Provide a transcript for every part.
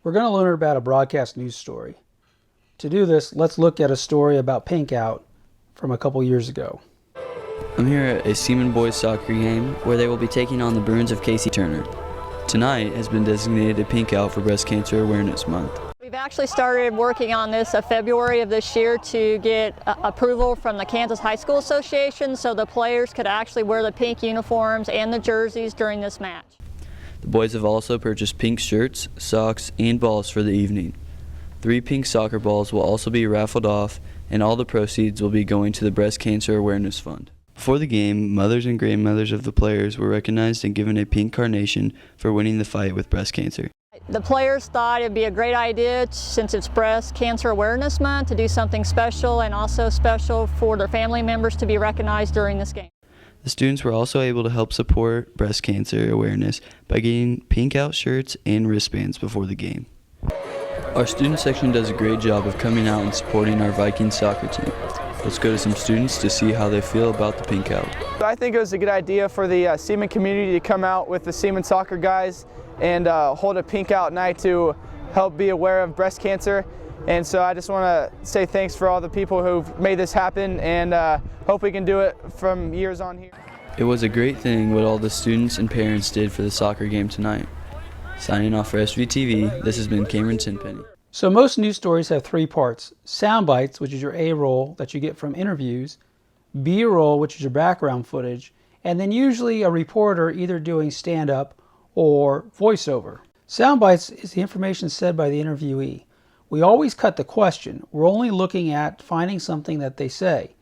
We're going to learn about a broadcast news story. To do this, let's look at a story about pink out from a couple years ago. I'm here at a Seaman boys soccer game where they will be taking on the Bruins of Casey Turner. Tonight has been designated a pink out for Breast Cancer Awareness Month. We've actually started working on this in February of this year to get approval from the Kansas High School Association so the players could actually wear the pink uniforms and the jerseys during this match. The boys have also purchased pink shirts, socks, and balls for the evening. 3 pink soccer balls will also be raffled off, and all the proceeds will be going to the Breast Cancer Awareness Fund. Before the game, mothers and grandmothers of the players were recognized and given a pink carnation for winning the fight with breast cancer. The players thought it'd be a great idea, since it's Breast Cancer Awareness Month, to do something special and also special for their family members to be recognized during this game. The students were also able to help support breast cancer awareness by getting pink out shirts and wristbands before the game. Our student section does a great job of coming out and supporting our Vikings soccer team. Let's go to some students to see how they feel about the pink out. I think it was a good idea for the Seaman community to come out with the Seaman soccer guys and hold a pink out night to help be aware of breast cancer. And so I just want to say thanks for all the people who've made this happen, and hope we can do it from years on here. It was a great thing what all the students and parents did for the soccer game tonight. Signing off for SVTV, this has been Cameron Sinpenny. So most news stories have 3 parts: sound bites, which is your A-roll that you get from interviews, B-roll, which is your background footage, and then usually a reporter either doing stand-up or voiceover. Sound bites is the information said by the interviewee. We always cut the question. We're only looking at finding something that they say.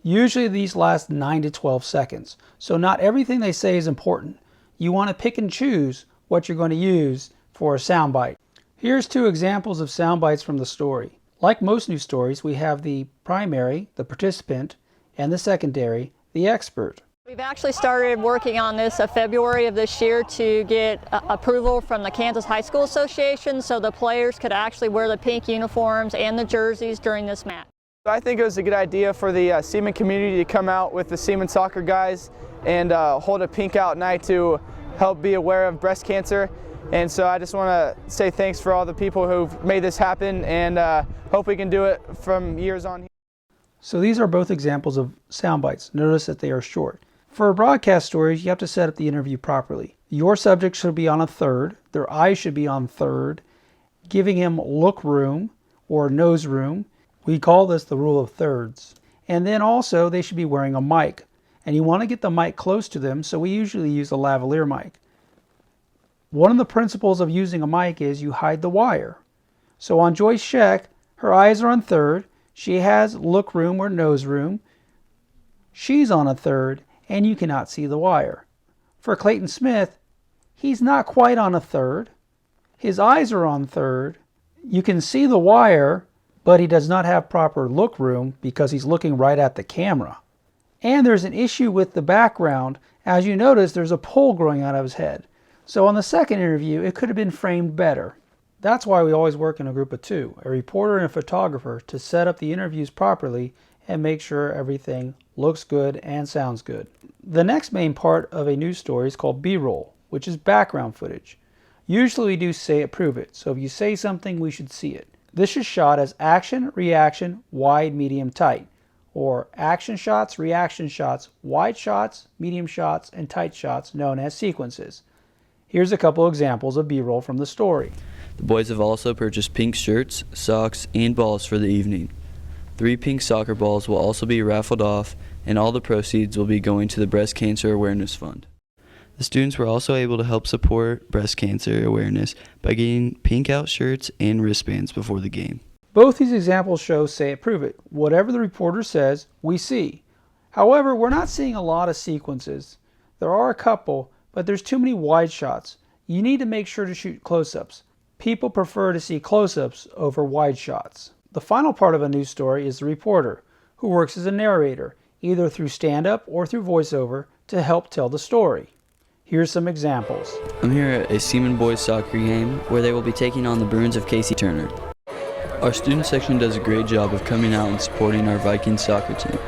Usually these last 9 to 12 seconds. So not everything they say is important. You want to pick and choose what you're going to use for a soundbite. Here's 2 examples of sound bites from the story. Like most news stories, we have the primary, the participant, and the secondary, the expert. We've actually started working on this in February of this year to get approval from the Kansas High School Association so the players could actually wear the pink uniforms and the jerseys during this match. I think it was a good idea for the Seaman community to come out with the Seaman soccer guys and hold a pink out night to help be aware of breast cancer. And so I just want to say thanks for all the people who've made this happen, and hope we can do it from years on here. So these are both examples of sound bites. Notice that they are short. For broadcast stories, you have to set up the interview properly. Your subject should be on a third. Their eyes should be on third, giving him look room or nose room. We call this the rule of thirds. And then also they should be wearing a mic. And you want to get the mic close to them, so we usually use a lavalier mic. One of the principles of using a mic is you hide the wire. So on Joyce Scheck, her eyes are on third. She has look room or nose room. She's on a third, and you cannot see the wire. For Clayton Smith, he's not quite on a third. His eyes are on third. You can see the wire, but he does not have proper look room because he's looking right at the camera. And there's an issue with the background. As you notice, there's a pole growing out of his head. So on the second interview, it could have been framed better. That's why we always work in a group of 2, a reporter and a photographer, to set up the interviews properly and make sure everything looks good and sounds good. The next main part of a news story is called B-roll, which is background footage. Usually we do say it, prove it. So if you say something, we should see it. This is shot as action, reaction, wide, medium, tight, or action shots, reaction shots, wide shots, medium shots, and tight shots, known as sequences. Here's a couple examples of B-roll from the story. The boys have also purchased pink shirts, socks, and balls for the evening. 3 pink soccer balls will also be raffled off, and all the proceeds will be going to the Breast Cancer Awareness Fund. The students were also able to help support breast cancer awareness by getting pink out shirts and wristbands before the game. Both these examples show say it, prove it. Whatever the reporter says, we see. However, we're not seeing a lot of sequences. There are a couple, but there's too many wide shots. You need to make sure to shoot close-ups. People prefer to see close-ups over wide shots. The final part of a news story is the reporter, who works as a narrator, either through stand-up or through voiceover, to help tell the story. Here's some examples. I'm here at a Seaman boys soccer game where they will be taking on the Bruins of Casey Turner. Our student section does a great job of coming out and supporting our Vikings soccer team.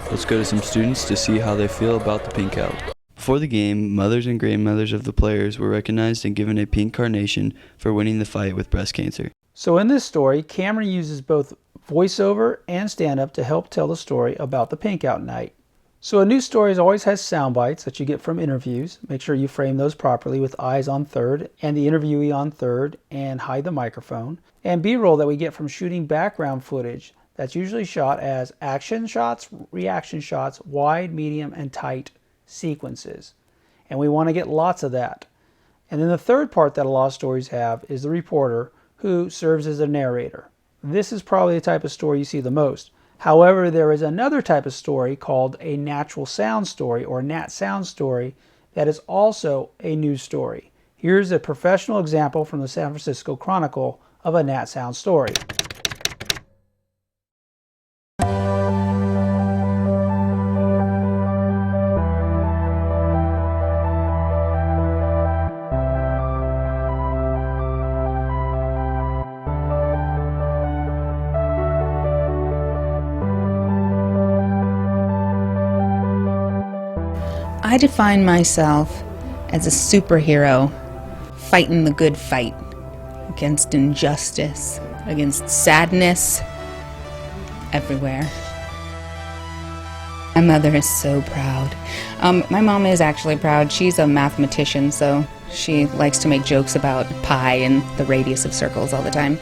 Let's go to some students to see how they feel about the pink out. Before the game, mothers and grandmothers of the players were recognized and given a pink carnation for winning the fight with breast cancer. So in this story, Cameron uses both voiceover and stand-up to help tell the story about the pink out night. So a news story always has sound bites that you get from interviews. Make sure you frame those properly with eyes on third and the interviewee on third, and hide the microphone. And B-roll that we get from shooting background footage that's usually shot as action shots, reaction shots, wide, medium, and tight sequences. And we want to get lots of that. And then the third part that a lot of stories have is the reporter, who serves as a narrator. This is probably the type of story you see the most. However, there is another type of story called a natural sound story, or Nat Sound Story, that is also a news story. Here's a professional example from the San Francisco Chronicle of a Nat Sound Story. I define myself as a superhero fighting the good fight against injustice, against sadness, everywhere. My mother is so proud. My mom is actually proud. She's a mathematician, so she likes to make jokes about pi and the radius of circles all the time.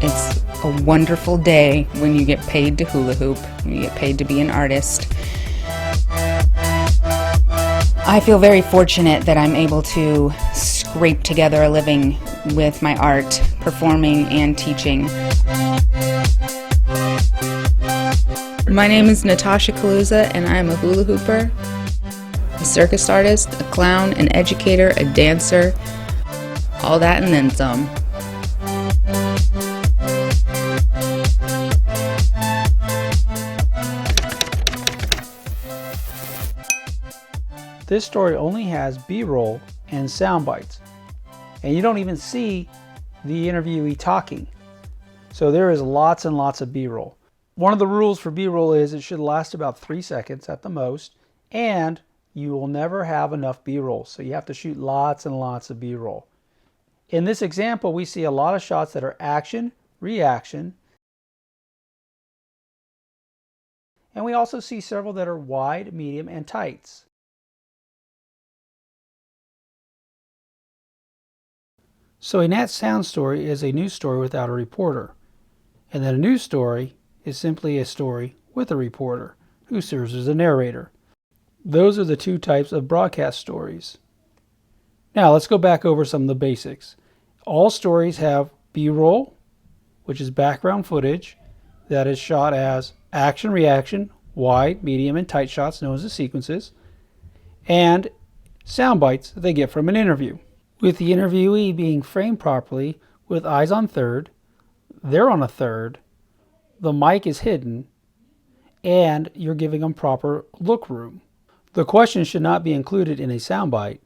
It's a wonderful day when you get paid to hula hoop, when you get paid to be an artist. I feel very fortunate that I'm able to scrape together a living with my art, performing and teaching. My name is Natasha Kaluza, and I'm a hula hooper, a circus artist, a clown, an educator, a dancer, all that and then some. This story only has B-roll and sound bites, and you don't even see the interviewee talking. So there is lots and lots of B-roll. One of the rules for B-roll is it should last about 3 seconds at the most, and you will never have enough B-roll, so you have to shoot lots and lots of B-roll. In this example, we see a lot of shots that are action, reaction, and we also see several that are wide, medium, and tights. So a Nat Sound Story is a news story without a reporter. And then a news story is simply a story with a reporter who serves as a narrator. Those are the two types of broadcast stories. Now let's go back over some of the basics. All stories have B-roll, which is background footage that is shot as action, reaction, wide, medium, and tight shots known as the sequences, and sound bites that they get from an interview, with the interviewee being framed properly with eyes on third, they're on a third, the mic is hidden, and you're giving them proper look room. The question should not be included in a soundbite,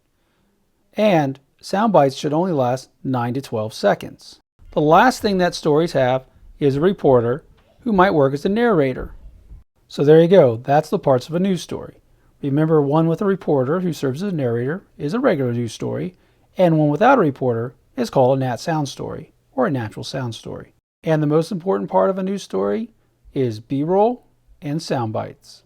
and sound bites should only last 9 to 12 seconds. The last thing that stories have is a reporter who might work as a narrator. So there you go, that's the parts of a news story. Remember, one with a reporter who serves as a narrator is a regular news story, and one without a reporter is called a Nat Sound Story, or a natural sound story. And the most important part of a news story is B-roll and sound bites.